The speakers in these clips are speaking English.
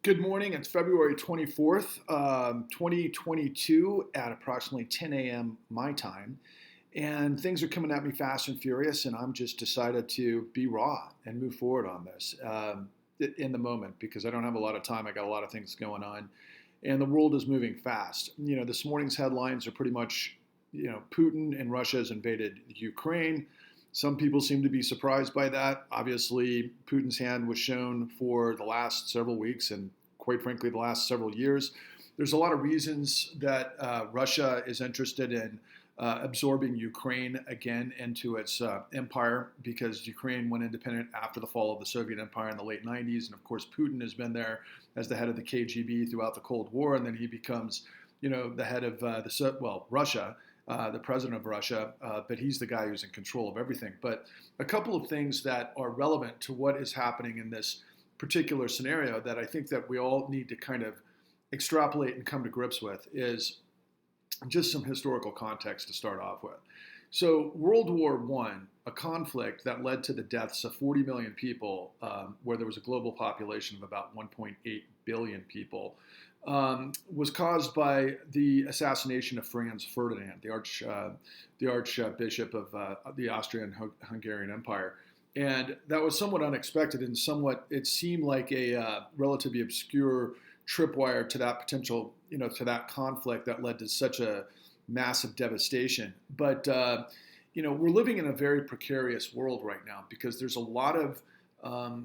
Good morning. It's February 24th, 2022 at approximately 10 a.m. my time. And things are coming at me fast and furious, and I'm just decided to be raw and move forward on this in the moment because I don't have a lot of time. I got a lot of things going on, and the world is moving fast. This morning's headlines are pretty much, Putin and Russia has invaded Ukraine. Some people seem to be surprised by that. Obviously, Putin's hand was shown for the last several weeks and, quite frankly, the last several years. There's a lot of reasons that Russia is interested in absorbing Ukraine again into its empire because Ukraine went independent after the fall of the Soviet Empire in the late 90s. And of course, Putin has been there as the head of the KGB throughout the Cold War. And then he becomes, the head of Russia. The president of Russia, but he's the guy who's in control of everything. But a couple of things that are relevant to what is happening in this particular scenario that I think that we all need to kind of extrapolate and come to grips with is just some historical context to start off with. So World War I, a conflict that led to the deaths of 40 million people, where there was a global population of about 1.8 billion people, was caused by the assassination of Franz Ferdinand, the Archbishop of the Austrian-Hungarian Empire. And that was somewhat unexpected and it seemed like a relatively obscure tripwire to that potential, to that conflict that led to such a massive devastation. But, we're living in a very precarious world right now because there's a lot of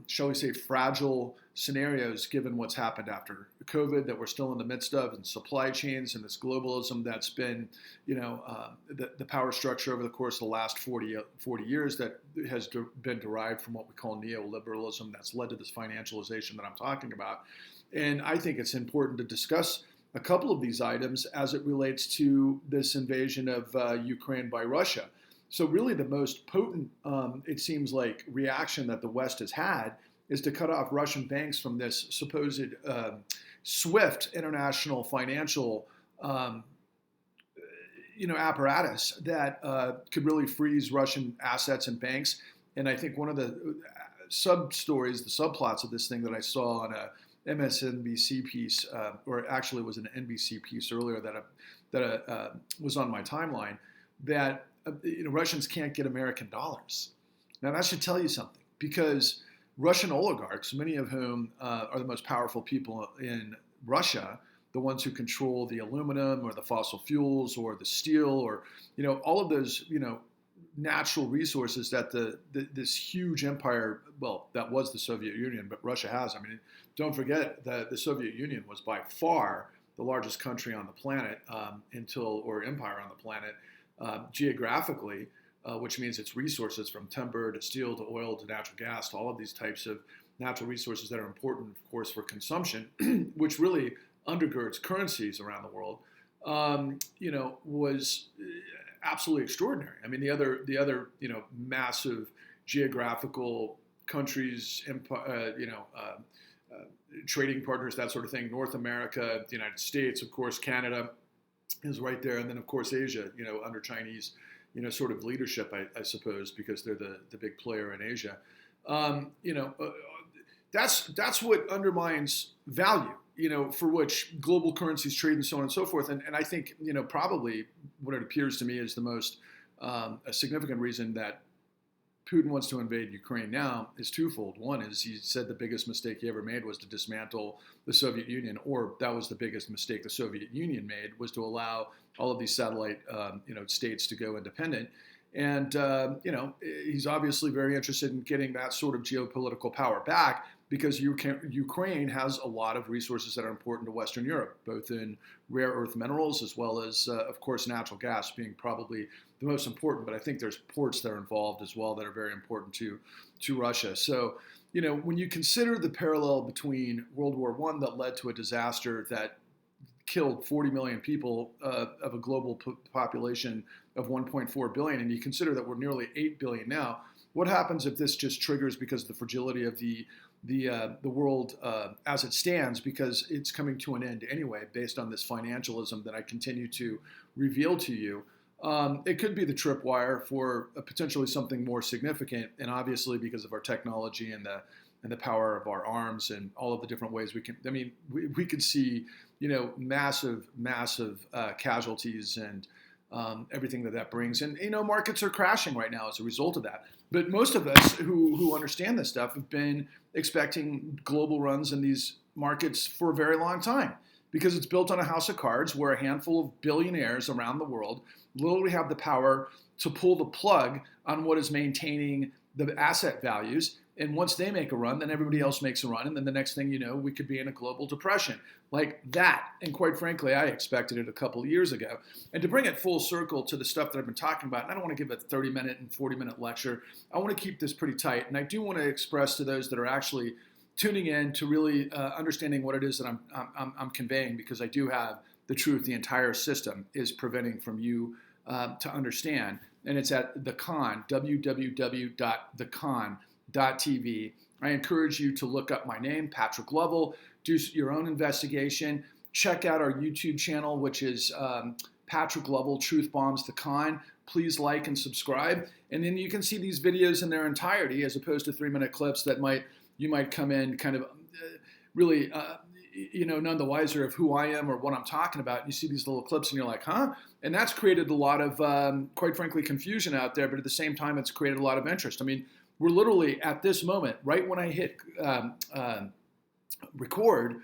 shall we say, fragile scenarios given what's happened after COVID that we're still in the midst of, and supply chains and this globalism that's been, the power structure over the course of the last 40 years that has been derived from what we call neoliberalism that's led to this financialization that I'm talking about. And I think it's important to discuss a couple of these items as it relates to this invasion of Ukraine by Russia. So really the most potent, it seems like, reaction that the West has had is to cut off Russian banks from this supposed swift international financial, apparatus that could really freeze Russian assets and banks. And I think one of the sub-stories, the subplots of this thing that I saw on a MSNBC piece, or actually it was an NBC piece earlier that was on my timeline, that Russians can't get American dollars. Now that should tell you something because Russian oligarchs, many of whom are the most powerful people in Russia, the ones who control the aluminum or the fossil fuels or the steel or, all of those, natural resources that this huge empire, well, that was the Soviet Union, but Russia has. I mean, don't forget that the Soviet Union was by far the largest country on the planet or empire on the planet. Geographically, which means its resources from timber to steel to oil to natural gas to all of these types of natural resources that are important, of course, for consumption, which really undergirds currencies around the world, was absolutely extraordinary. I mean, the other massive geographical countries, trading partners, that sort of thing, North America, the United States, of course, Canada is right there. And then, of course, Asia, under Chinese, sort of leadership, I suppose, because they're the big player in Asia. That's what undermines value, for which global currencies trade and so on and so forth. And I think, probably what it appears to me is the most a significant reason that Putin wants to invade Ukraine now is twofold. One is he said the biggest mistake he ever made was to dismantle the Soviet Union, or that was the biggest mistake the Soviet Union made, was to allow all of these satellite, states to go independent. And, he's obviously very interested in getting that sort of geopolitical power back because Ukraine has a lot of resources that are important to Western Europe, both in rare earth minerals as well as, of course, natural gas being probably the most important. But I think there's ports that are involved as well that are very important to Russia. So, when you consider the parallel between World War I that led to a disaster that killed 40 million people of a global population of 1.4 billion, and you consider that we're nearly 8 billion now, what happens if this just triggers because of the fragility of the world as it stands, because it's coming to an end anyway, based on this financialism that I continue to reveal to you? It could be the tripwire for potentially something more significant, and obviously because of our technology and and the power of our arms and all of the different ways we can. I mean, we could see, massive casualties and everything that brings. And markets are crashing right now as a result of that. But most of us who understand this stuff have been expecting global runs in these markets for a very long time, because it's built on a house of cards where a handful of billionaires around the world literally have the power to pull the plug on what is maintaining the asset values. And once they make a run, then everybody else makes a run. And then the next thing you know, we could be in a global depression like that. And quite frankly, I expected it a couple of years ago. And to bring it full circle to the stuff that I've been talking about, and I don't want to give a 30-minute and 40-minute lecture. I want to keep this pretty tight. And I do want to express to those that are actually tuning in to really understanding what it is that I'm conveying, because I do have the truth. The entire system is preventing from you to understand. And it's at the con, www.thecon.tv. I encourage you to look up my name, Patrick Lovell, do your own investigation. Check out our YouTube channel, which is Patrick Lovell, Truth Bombs the Con. Please like and subscribe. And then you can see these videos in their entirety, as opposed to 3-minute clips that you might come in kind of really none the wiser of who I am or what I'm talking about. You see these little clips and you're like, huh? And that's created a lot of, quite frankly, confusion out there. But at the same time, it's created a lot of interest. I mean, we're literally at this moment, right when I hit record,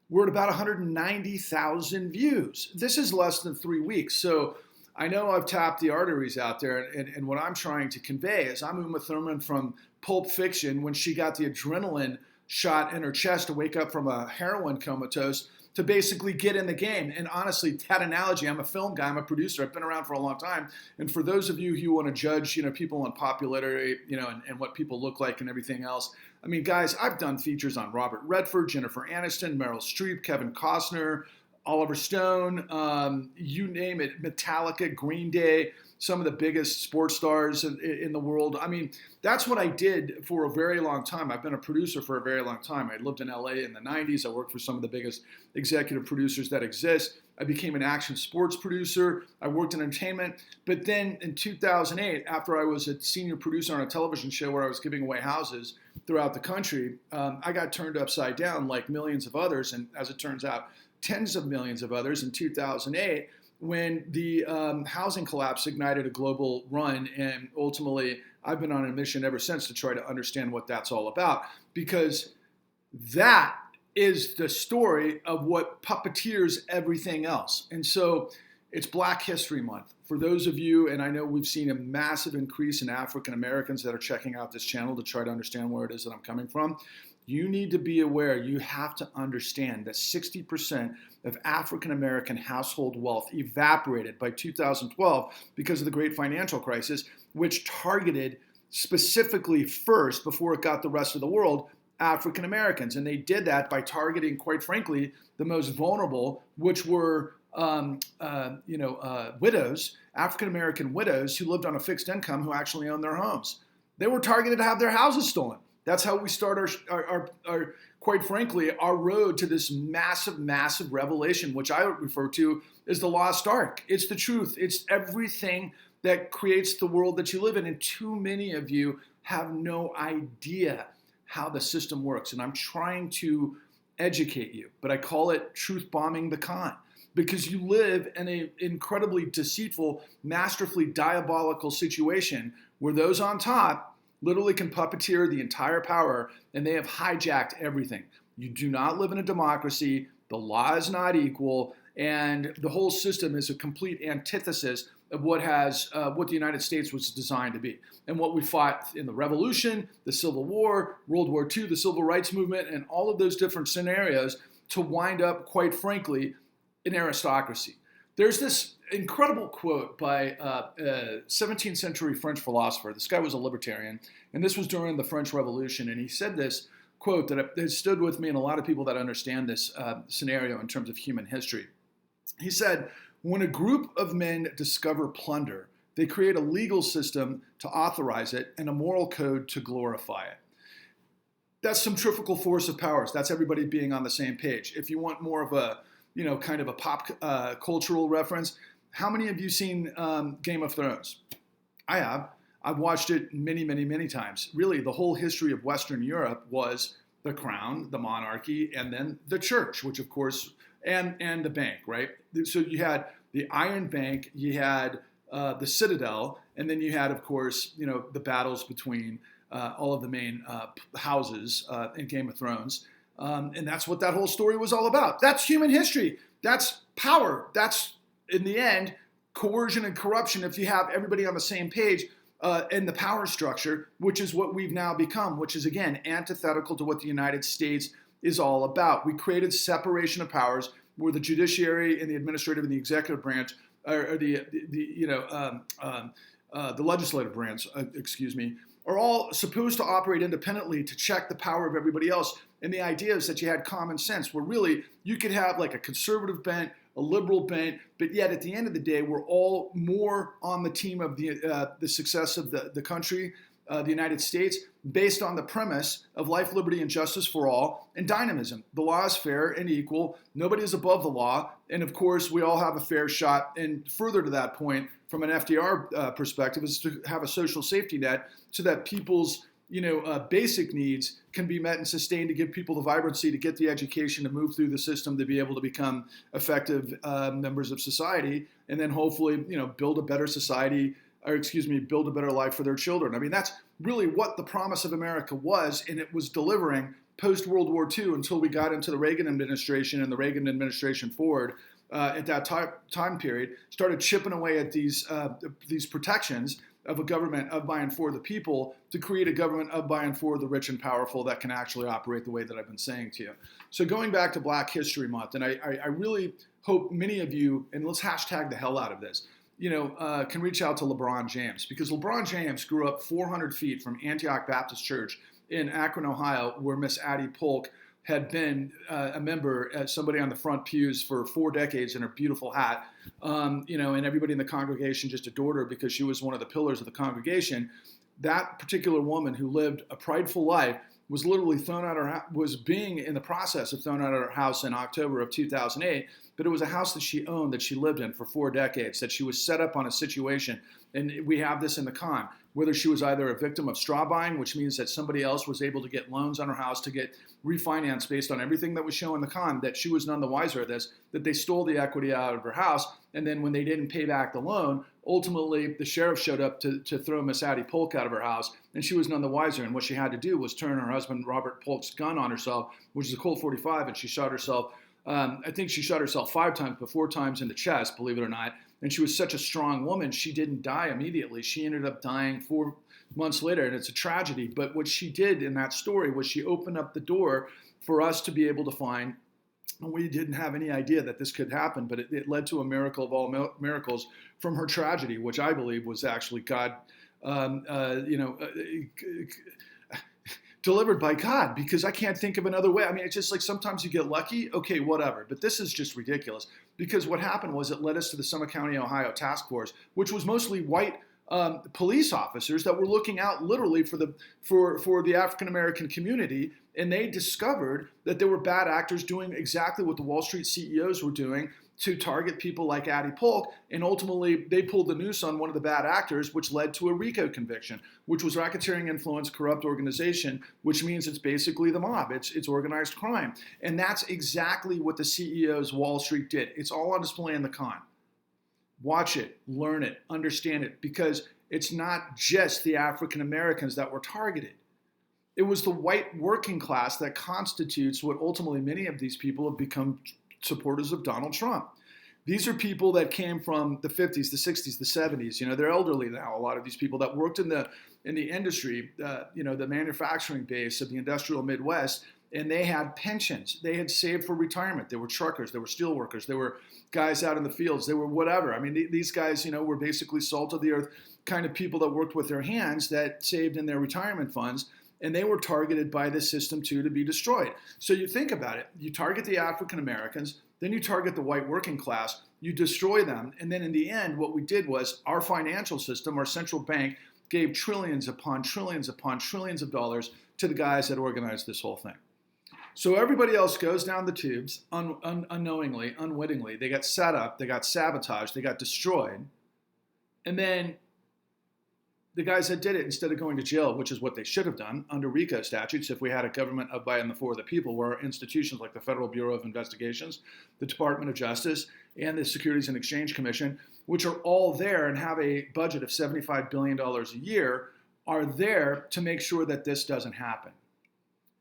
we're at about 190,000 views. This is less than 3 weeks. So I know I've tapped the arteries out there. And what I'm trying to convey is I'm Uma Thurman from Pulp Fiction, when she got the adrenaline shot in her chest to wake up from a heroin comatose to basically get in the game. And honestly, that analogy, I'm a film guy, I'm a producer, I've been around for a long time. And for those of you who want to judge, people on popularity, and what people look like and everything else, I mean, guys, I've done features on Robert Redford, Jennifer Aniston, Meryl Streep, Kevin Costner, Oliver Stone, you name it, Metallica, Green Day, some of the biggest sports stars in the world. I mean, that's what I did for a very long time. I've been a producer for a very long time. I lived in LA in the 90s. I worked for some of the biggest executive producers that exist. I became an action sports producer. I worked in entertainment. But then in 2008, after I was a senior producer on a television show where I was giving away houses throughout the country, I got turned upside down like millions of others. And as it turns out, tens of millions of others in 2008, when the housing collapse ignited a global run. And ultimately, I've been on a mission ever since to try to understand what that's all about, because that is the story of what puppeteers everything else. And so it's Black History Month. For those of you, and I know we've seen a massive increase in African Americans that are checking out this channel to try to understand where it is that I'm coming from. You need to be aware, you have to understand that 60% of African American household wealth evaporated by 2012 because of the great financial crisis, which targeted specifically first, before it got the rest of the world, African Americans. And they did that by targeting, quite frankly, the most vulnerable, which were widows, African American widows who lived on a fixed income, who actually owned their homes. They were targeted to have their houses stolen. That's how we start our quite frankly, our road to this massive revelation, which I refer to as the lost ark. It's the truth. It's everything that creates the world that you live in. And too many of you have no idea how the system works. And I'm trying to educate you, but I call it truth bombing the con, because you live in an incredibly deceitful, masterfully diabolical situation where those on top literally can puppeteer the entire power, and they have hijacked everything. You do not live in a democracy. The law is not equal, and the whole system is a complete antithesis of what the United States was designed to be, and what we fought in the Revolution, the Civil War, World War II, the Civil Rights Movement, and all of those different scenarios to wind up, quite frankly, in aristocracy. There's this incredible quote by a 17th century French philosopher. This guy was a libertarian, and this was during the French Revolution. And he said this quote that has stood with me and a lot of people that understand this scenario in terms of human history. He said, when a group of men discover plunder, they create a legal system to authorize it and a moral code to glorify it. That's centrifugal force of powers. That's everybody being on the same page. If you want more of a kind of a pop cultural reference, how many of you seen Game of Thrones? I have. I've watched it many, many, many times. Really, the whole history of Western Europe was the crown, the monarchy, and then the church, which of course, and the bank, right? So you had the Iron Bank, you had the Citadel, and then you had, of course, the battles between all of the main houses in Game of Thrones. And that's what that whole story was all about. That's human history. That's power. That's, in the end, coercion and corruption if you have everybody on the same page in the power structure, which is what we've now become, which is, again, antithetical to what the United States is all about. We created separation of powers where the judiciary and the administrative and the executive branch, or the legislative branch, are all supposed to operate independently to check the power of everybody else. And the idea is that you had common sense, where really you could have like a conservative bent, a liberal bent, but yet at the end of the day, we're all more on the team of the success of the country, the United States, based on the premise of life, liberty, and justice for all, and dynamism. The law is fair and equal. Nobody is above the law. And of course, we all have a fair shot. And further to that point, from an FDR perspective, is to have a social safety net so that people's basic needs can be met and sustained, to give people the vibrancy, to get the education, to move through the system, to be able to become effective members of society, and then hopefully, build a better society, build a better life for their children. I mean, that's really what the promise of America was, and it was delivering post-World War II until we got into the Reagan administration and the Reagan administration forward at that time period, started chipping away at these protections of a government of, by, and for the people, to create a government of, by, and for the rich and powerful that can actually operate the way that I've been saying to you. So going back to Black History Month, and I really hope many of you, and let's hashtag the hell out of this, can reach out to LeBron James, because LeBron James grew up 400 feet from Antioch Baptist Church in Akron, Ohio, where Miss Addie Polk had been a member, somebody on the front pews for 4 decades in her beautiful hat, and everybody in the congregation just adored her because she was one of the pillars of the congregation. That particular woman, who lived a prideful life, was literally was being in the process of thrown out of her house in October of 2008. But it was a house that she owned, that she lived in for 4 decades, that she was set up on a situation. And we have this in the con, whether she was either a victim of straw buying, which means that somebody else was able to get loans on her house to get refinanced based on everything that was shown in the con, that she was none the wiser of this, that they stole the equity out of her house. And then when they didn't pay back the loan, ultimately the sheriff showed up to throw Miss Addie Polk out of her house, and she was none the wiser. And what she had to do was turn her husband Robert Polk's gun on herself, which is a Colt 45, and she shot herself. I think she shot herself 5 times, but 4 times in the chest, believe it or not. And she was such a strong woman, she didn't die immediately. She ended up dying 4 months later, and it's a tragedy. But what she did in that story was she opened up the door for us to be able to find, and we didn't have any idea that this could happen, but it led to a miracle of all miracles from her tragedy, which I believe was actually God, delivered by God, because I can't think of another way. I mean, it's just like sometimes you get lucky, okay, whatever. But this is just ridiculous, because what happened was it led us to the Summit County, Ohio Task Force, which was mostly white police officers that were looking out literally for the African American community, and they discovered that there were bad actors doing exactly what the Wall Street CEOs were doing to target people like Addie Polk, and ultimately they pulled the noose on one of the bad actors, which led to a RICO conviction, which was racketeering, influence, corrupt organization, which means it's basically the mob. It's organized crime. And that's exactly what the CEOs of Wall Street did. It's all on display in the con. Watch it, learn it, understand it, because it's not just the African Americans that were targeted. It was the white working class that constitutes what ultimately many of these people have become supporters of Donald Trump. These are people that came from the 50s, the 60s, the 70s. They're elderly now, a lot of these people that worked in the industry, the manufacturing base of the industrial Midwest, and they had pensions. They had saved for retirement. They were truckers, they were steel workers, they were guys out in the fields, they were whatever. I mean, these guys, were basically salt of the earth kind of people that worked with their hands, that saved in their retirement funds. And they were targeted by this system too to be destroyed. So you think about it, you target the African Americans, then you target the white working class, you destroy them, and then in the end, what we did was our financial system, our central bank, gave trillions upon trillions upon trillions of dollars to the guys that organized this whole thing. So everybody else goes down the tubes unknowingly, unwittingly. They got set up, they got sabotaged, they got destroyed, and then the guys that did it, instead of going to jail, which is what they should have done under RICO statutes, if we had a government of, by, and for the people, where institutions like the Federal Bureau of Investigations, the Department of Justice, and the Securities and Exchange Commission, which are all there and have a budget of $75 billion a year, are there to make sure that this doesn't happen.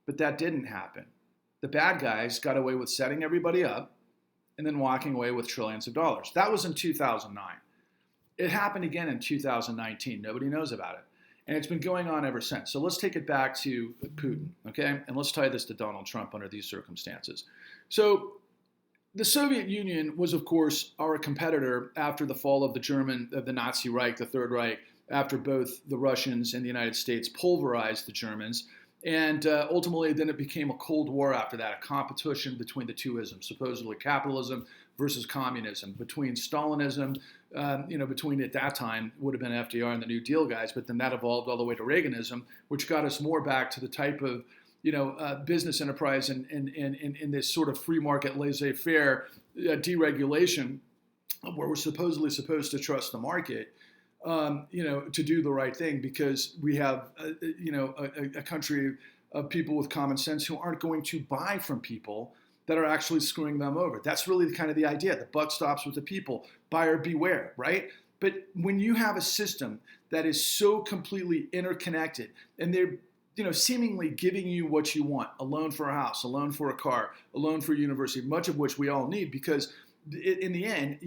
But that didn't happen. The bad guys got away with setting everybody up and then walking away with trillions of dollars. That was in 2009. It happened again in 2019. Nobody knows about it. And it's been going on ever since. So let's take it back to Putin, okay? And let's tie this to Donald Trump under these circumstances. So the Soviet Union was, of course, our competitor after the fall of the Nazi Reich, the Third Reich, after both the Russians and the United States pulverized the Germans. And ultimately, then it became a Cold War after that, a competition between the two isms, supposedly capitalism versus communism, between Stalinism, between at that time would have been FDR and the New Deal guys, but then that evolved all the way to Reaganism, which got us more back to the type of business enterprise and in this sort of free market laissez-faire deregulation where we're supposedly supposed to trust the market. To do the right thing, because we have, a country of people with common sense who aren't going to buy from people that are actually screwing them over. That's really kind of the idea. The buck stops with the people. Buyer beware, right? But when you have a system that is so completely interconnected and they're, seemingly giving you what you want, a loan for a house, a loan for a car, a loan for a university, much of which we all need, because in the end,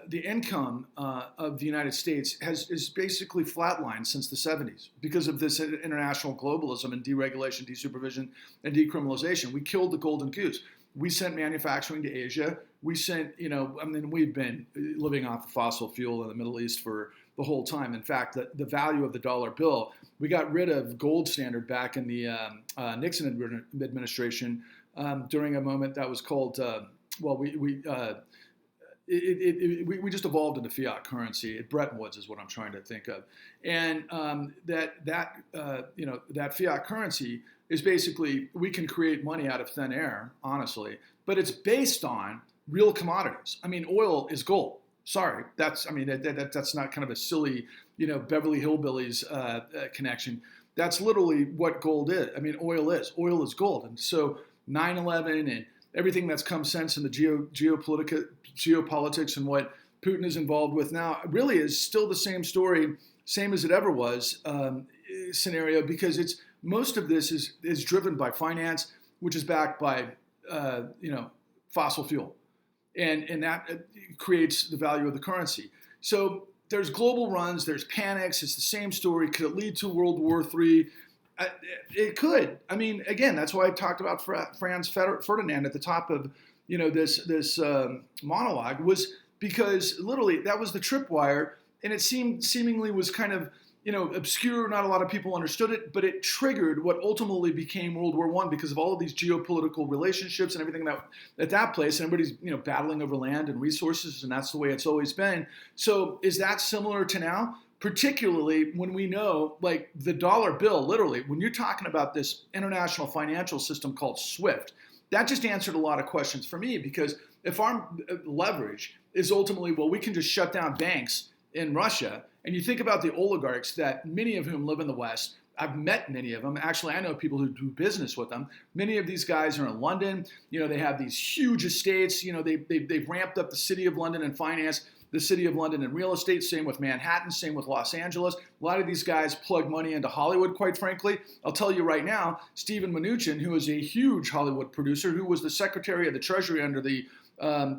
the income of the United States is basically flatlined since the 70s because of this international globalism and deregulation, desupervision, and decriminalization. We killed the golden goose. We sent manufacturing to Asia. We sent, we've been living off the fossil fuel in the Middle East for the whole time. In fact, the value of the dollar bill, we got rid of gold standard back in the Nixon administration during a moment that was called, we just evolved into fiat currency. Bretton Woods is what I'm trying to think of, and that fiat currency is basically, we can create money out of thin air, honestly, but it's based on real commodities. I mean, oil is gold. Sorry, that's not kind of a silly, Beverly Hillbillies connection. That's literally what gold is. I mean, oil is. Oil is gold, and so 9/11 and everything that's come since in the geopolitics and what Putin is involved with now really is still the same story, same as it ever was scenario, because it's most of this is driven by finance, which is backed by fossil fuel, and that creates the value of the currency. So there's global runs, there's panics. It's the same story. Could it lead to World War III? It could. I mean, again, that's why I talked about Franz Ferdinand at the top of this monologue, was because literally that was the tripwire, and it seemingly was kind of obscure. Not a lot of people understood it, but it triggered what ultimately became World War I because of all of these geopolitical relationships and everything that at that place, and everybody's battling over land and resources, and that's the way it's always been. So is that similar to now? Particularly when we know, like, the dollar bill, literally, when you're talking about this international financial system called SWIFT, that just answered a lot of questions for me, because if our leverage is ultimately, well, we can just shut down banks in Russia, and you think about the oligarchs, that many of whom live in the West. I've met many of them. Actually, I know people who do business with them. Many of these guys are in London. They have these huge estates. They've ramped up the city of London in finance, the city of London in real estate, same with Manhattan, same with Los Angeles. A lot of these guys plug money into Hollywood, quite frankly. I'll tell you right now, Steven Mnuchin, who is a huge Hollywood producer, who was the Secretary of the Treasury under the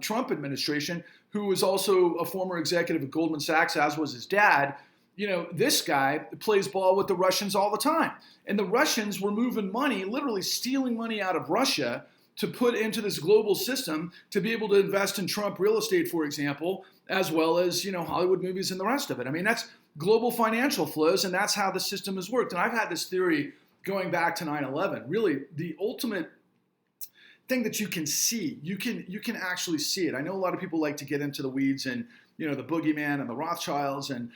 Trump administration, who was also a former executive of Goldman Sachs, as was his dad. This guy plays ball with the Russians all the time. And the Russians were moving money, literally stealing money out of Russia to put into this global system to be able to invest in Trump real estate, for example, as well as, Hollywood movies and the rest of it. I mean, that's global financial flows, and that's how the system has worked. And I've had this theory going back to 9/11. Really, the ultimate thing that you can see, you can actually see it. I know a lot of people like to get into the weeds and, the boogeyman and the Rothschilds and,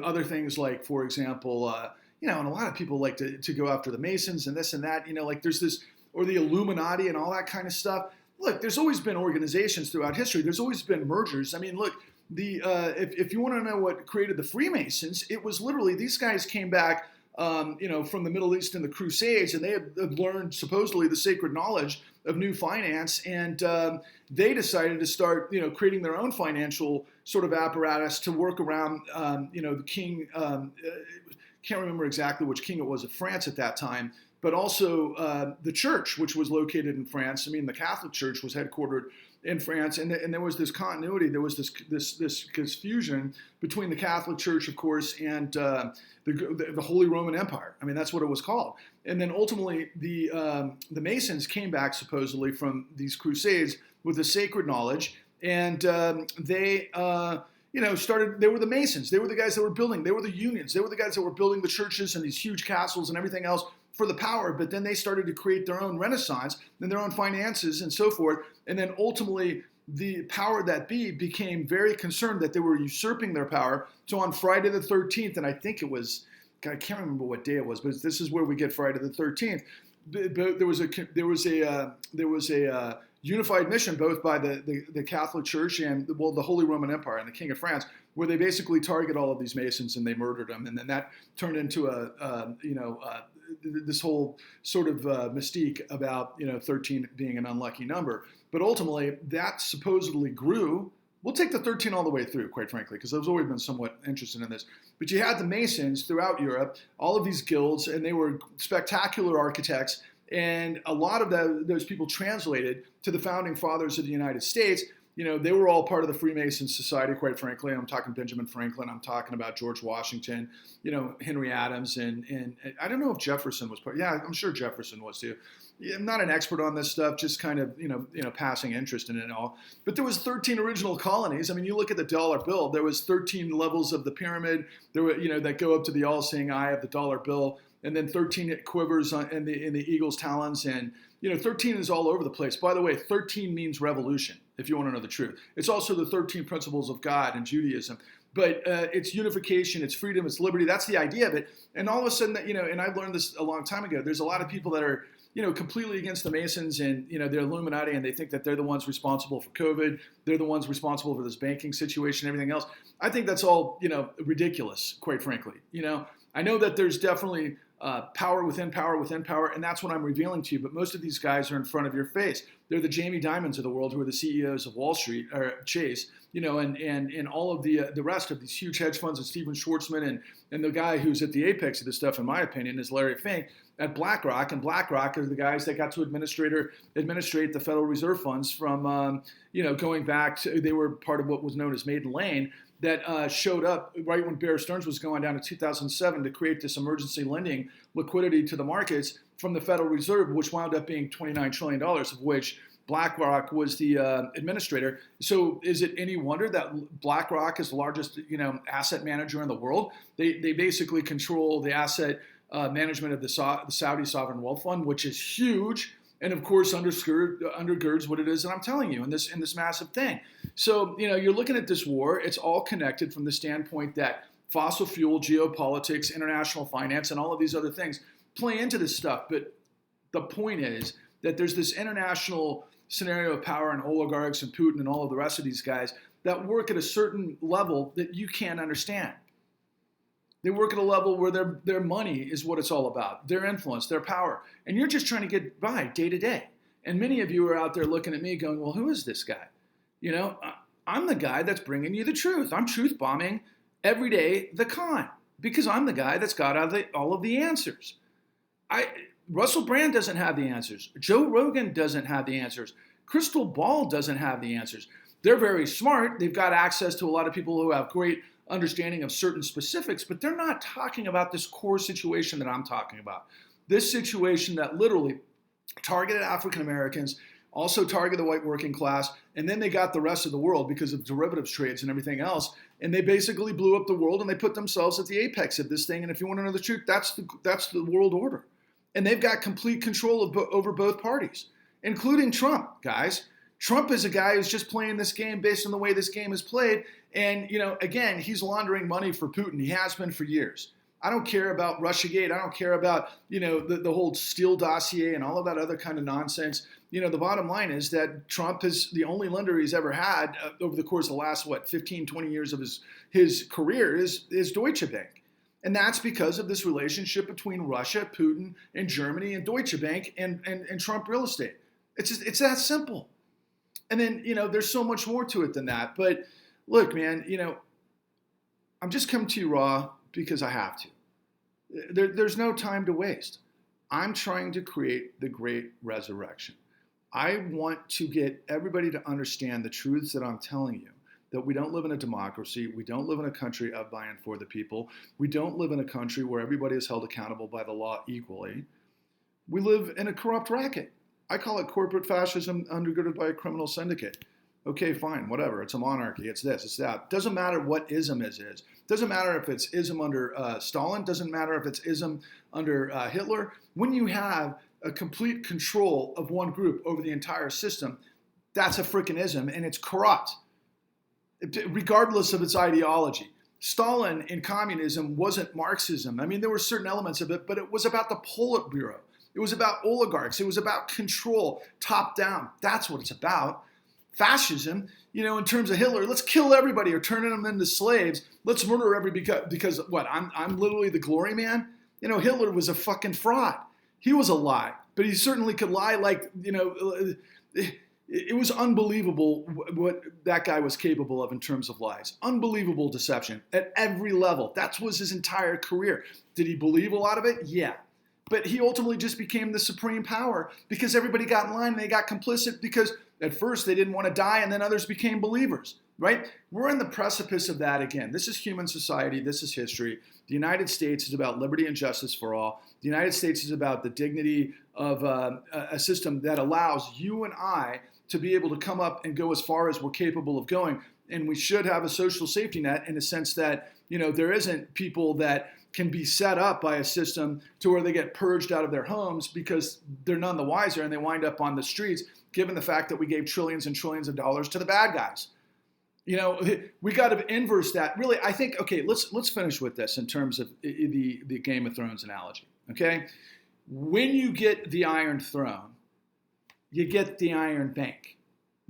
other things like, for example, and a lot of people like to go after the Masons and this and that, like there's this, or the Illuminati and all that kind of stuff. Look, there's always been organizations throughout history. There's always been mergers. I mean, look, if you want to know what created the Freemasons, it was literally these guys came back, from the Middle East and the Crusades, and they had learned supposedly the sacred knowledge of new finance, and they decided to start, creating their own financial sort of apparatus to work around, the king. Can't remember exactly which king it was of France at that time, but also the church, which was located in France. I mean, the Catholic Church was headquartered in France, and there was this continuity. There was this confusion between the Catholic Church, of course, and the Holy Roman Empire. I mean, that's what it was called. And then ultimately, the Masons came back supposedly from these Crusades with the sacred knowledge, and they started. They were the Masons. They were the guys that were building. They were the unions. They were the guys that were building the churches and these huge castles and everything else for the power. But then they started to create their own renaissance and their own finances and so forth. And then ultimately, the power that be became very concerned that they were usurping their power. So on Friday the 13th, and I think it was, I can't remember what day it was, but this is where we get Friday the 13th. There was a unified mission both by the Catholic Church and the Holy Roman Empire and the King of France, where they basically target all of these Masons and they murdered them, and then that turned into this whole sort of mystique about 13 being an unlucky number. But ultimately, that supposedly grew. We'll take the 13 all the way through, quite frankly, because I've always been somewhat interested in this. But you had the Masons throughout Europe, all of these guilds, and they were spectacular architects. And a lot of those people translated to the founding fathers of the United States. They were all part of the Freemason Society, quite frankly. I'm talking Benjamin Franklin. I'm talking about George Washington, Henry Adams. And I don't know if Jefferson was part. Yeah, I'm sure Jefferson was too. I'm not an expert on this stuff, just kind of, passing interest in it and all. But there was 13 original colonies. I mean, you look at the dollar bill, there was 13 levels of the pyramid. There were, that go up to the all-seeing eye of the dollar bill. And then 13 quivers in the eagle's talons. And, 13 is all over the place. By the way, 13 means revolution, if you want to know the truth. It's also the 13 principles of God in Judaism. But it's unification, it's freedom, it's liberty. That's the idea of it. And all of a sudden, and I learned this a long time ago, there's a lot of people that are, completely against the Masons and, they're Illuminati, and they think that they're the ones responsible for COVID. They're the ones responsible for this banking situation, everything else. I think that's all, ridiculous, quite frankly. I know that there's definitely power within power, and that's what I'm revealing to you. But most of these guys are in front of your face. They're the Jamie Dimons of the world, who are the CEOs of Wall Street or Chase, and all of the rest of these huge hedge funds, and Steven Schwartzman, and the guy who's at the apex of this stuff, in my opinion, is Larry Fink at Blackrock. And Blackrock are the guys that got to administrate the Federal Reserve funds from going back to, they were part of what was known as Maiden Lane, that showed up right when Bear Stearns was going down in 2007 to create this emergency lending liquidity to the markets from the Federal Reserve, which wound up being $29 trillion, of which BlackRock was the administrator. So is it any wonder that BlackRock is the largest asset manager in the world? They basically control the asset management of the Saudi Sovereign Wealth Fund, which is huge. And of course, undergirds what it is that I'm telling you in this massive thing. So, you're looking at this war. It's all connected from the standpoint that fossil fuel, geopolitics, international finance, and all of these other things play into this stuff. But the point is that there's this international scenario of power and oligarchs and Putin and all of the rest of these guys that work at a certain level that you can't understand. They work at a level where their money is what it's all about, their influence, their power. And you're just trying to get by day to day. And many of you are out there looking at me going, well, who is this guy? I'm the guy that's bringing you the truth. I'm truth bombing every day the con, because I'm the guy that's got all of the answers. Russell Brand doesn't have the answers. Joe Rogan doesn't have the answers. Crystal Ball doesn't have the answers. They're very smart. They've got access to a lot of people who have great understanding of certain specifics, but they're not talking about this core situation that I'm talking about. This situation that literally targeted African Americans, also targeted the white working class, and then they got the rest of the world because of derivatives trades and everything else, and they basically blew up the world, and they put themselves at the apex of this thing. And if you want to know the truth, that's the world order. And they've got complete control over both parties, including Trump, guys. Trump is a guy who's just playing this game based on the way this game is played. And, again, he's laundering money for Putin. He has been for years. I don't care about Russiagate. I don't care about, the whole Steele dossier and all of that other kind of nonsense. The bottom line is that Trump is the only lender he's ever had over the course of the last, 15, 20 years of his career is Deutsche Bank. And that's because of this relationship between Russia, Putin, and Germany, and Deutsche Bank and Trump real estate. It's that simple. And then, there's so much more to it than that. But look, man, I'm just coming to you raw because I have to. There's no time to waste. I'm trying to create the great resurrection. I want to get everybody to understand the truths that I'm telling you, that we don't live in a democracy. We don't live in a country of by and for the people. We don't live in a country where everybody is held accountable by the law equally. We live in a corrupt racket. I call it corporate fascism undergirded by a criminal syndicate. Okay, fine, whatever. It's a monarchy. It's this, it's that. Doesn't matter what ism is. Doesn't matter if it's ism under Stalin. Doesn't matter if it's ism under Hitler. When you have a complete control of one group over the entire system, that's a freaking ism, and it's corrupt, regardless of its ideology. Stalin in communism wasn't Marxism. I mean, there were certain elements of it, but it was about the Politburo. It was about oligarchs. It was about control, top down. That's what it's about. Fascism, in terms of Hitler, let's kill everybody or turning them into slaves. Let's murder everybody because what? I'm literally the glory man. Hitler was a fucking fraud. He was a lie, but he certainly could lie like, it was unbelievable what that guy was capable of in terms of lies. Unbelievable deception at every level. That was his entire career. Did he believe a lot of it? Yeah. But he ultimately just became the supreme power because everybody got in line and they got complicit because at first they didn't want to die and then others became believers, right? We're in the precipice of that again. This is human society. This is history. The United States is about liberty and justice for all. The United States is about the dignity of a system that allows you and I to be able to come up and go as far as we're capable of going. And we should have a social safety net in the sense that, there isn't people that can be set up by a system to where they get purged out of their homes because they're none the wiser and they wind up on the streets, given the fact that we gave trillions and trillions of dollars to the bad guys. We got to inverse that. Really, I think, okay, let's finish with this in terms of the Game of Thrones analogy, okay? When you get the Iron Throne, you get the Iron Bank,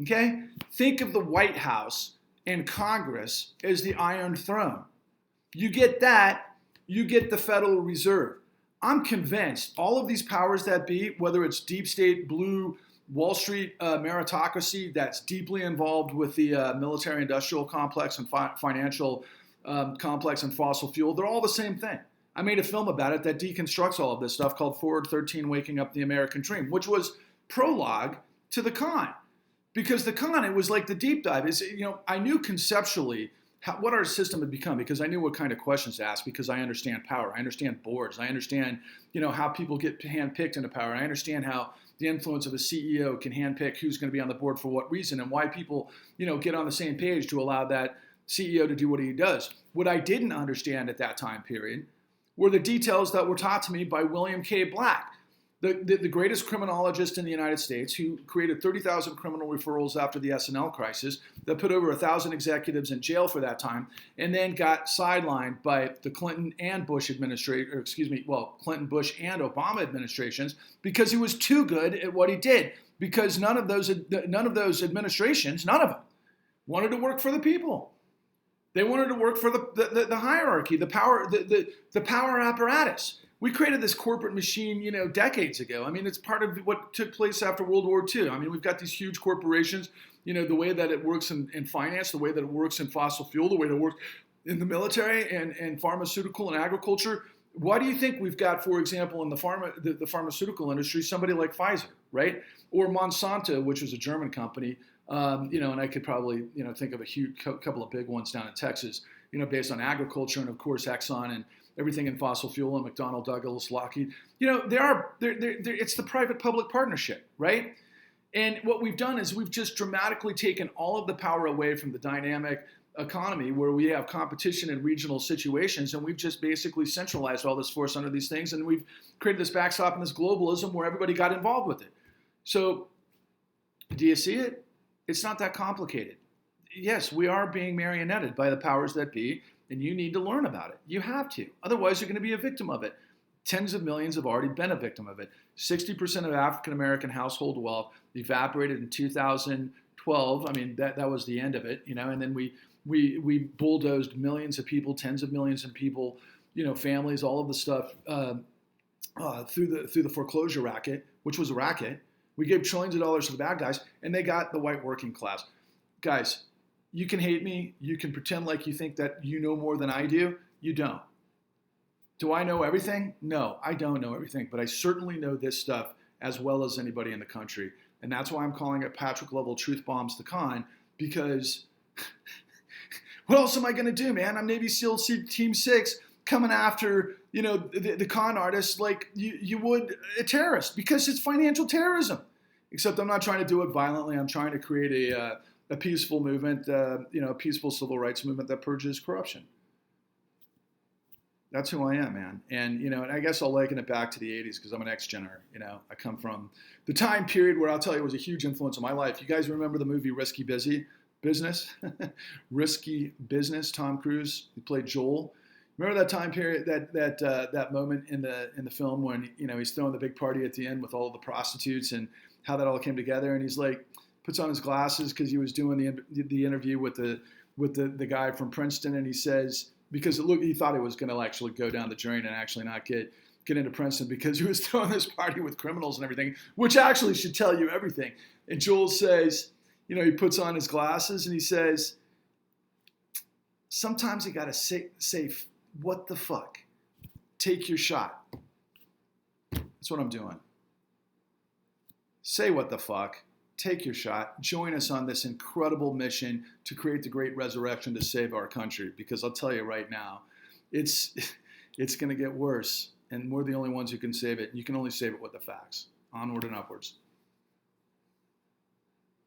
okay? Think of the White House and Congress as the Iron Throne. You get that, you get the Federal Reserve. I'm convinced all of these powers that be, whether it's deep state, blue, Wall Street meritocracy that's deeply involved with the military-industrial complex and financial complex and fossil fuel, they're all the same thing. I made a film about it that deconstructs all of this stuff called Forward 13, Waking Up the American Dream, which was prologue to the con. Because the con, it was like the deep dive. I knew conceptually what our system had become because I knew what kind of questions to ask because I understand power. I understand boards. I understand, how people get handpicked into power. I understand how the influence of a CEO can handpick who's going to be on the board for what reason and why people, get on the same page to allow that CEO to do what he does. What I didn't understand at that time period were the details that were taught to me by William K. Black, the greatest criminologist in the United States, who created 30,000 criminal referrals after the S&L crisis, that put over 1,000 executives in jail for that time, and then got sidelined by the Clinton and Bush administration, Clinton, Bush, and Obama administrations because he was too good at what he did. Because none of those administrations, none of them, wanted to work for the people. They wanted to work for the hierarchy, the power apparatus. We created this corporate machine, decades ago. I mean, it's part of what took place after World War II. I mean, we've got these huge corporations, the way that it works in finance, the way that it works in fossil fuel, the way that it works in the military and pharmaceutical and agriculture. Why do you think we've got, for example, in the pharmaceutical industry, somebody like Pfizer, right? Or Monsanto, which was a German company, and I could probably, think of a huge couple of big ones down in Texas, based on agriculture and, of course, Exxon and everything in fossil fuel and McDonnell Douglas, Lockheed. It's the private-public partnership, right? And what we've done is we've just dramatically taken all of the power away from the dynamic economy where we have competition in regional situations, and we've just basically centralized all this force under these things, and we've created this backstop and this globalism where everybody got involved with it. So do you see it? It's not that complicated. Yes, we are being marionetted by the powers that be, and you need to learn about it. You have to. Otherwise, you're going to be a victim of it. Tens of millions have already been a victim of it. 60% of African-American household wealth evaporated in 2012. I mean, that was the end of it, and then we bulldozed millions of people, tens of millions of people, families, all of the stuff through the foreclosure racket, which was a racket. We gave trillions of dollars to the bad guys, and they got the white working class. Guys, you can hate me. You can pretend like you think that you know more than I do. You don't. Do I know everything? No, I don't know everything, but I certainly know this stuff as well as anybody in the country. And that's why I'm calling it Patrick Lovell Truth Bombs the Con, because what else am I going to do, man? I'm Navy SEAL Team 6 coming after, the con artists like you would a terrorist, because it's financial terrorism. Except I'm not trying to do it violently. I'm trying to create a peaceful movement, a peaceful civil rights movement that purges corruption. That's who I am, man. And, and I guess I'll liken it back to the 80s because I'm an ex-gener. I come from the time period where I'll tell you was a huge influence on my life. You guys remember the movie Risky Business? Risky Business, Tom Cruise, he played Joel. Remember that time period, that moment in the film when, he's throwing the big party at the end with all of the prostitutes and how that all came together. And he's like, puts on his glasses because he was doing the interview with the guy from Princeton. And he says, because he thought he was going to actually go down the drain and actually not get into Princeton because he was throwing this party with criminals and everything, which actually should tell you everything. And Joel says, he puts on his glasses and he says, sometimes you got to say, what the fuck? Take your shot. That's what I'm doing. Say what the fuck. Take your shot. Join us on this incredible mission to create the great resurrection to save our country. Because I'll tell you right now, it's going to get worse. And we're the only ones who can save it. You can only save it with the facts. Onward and upwards.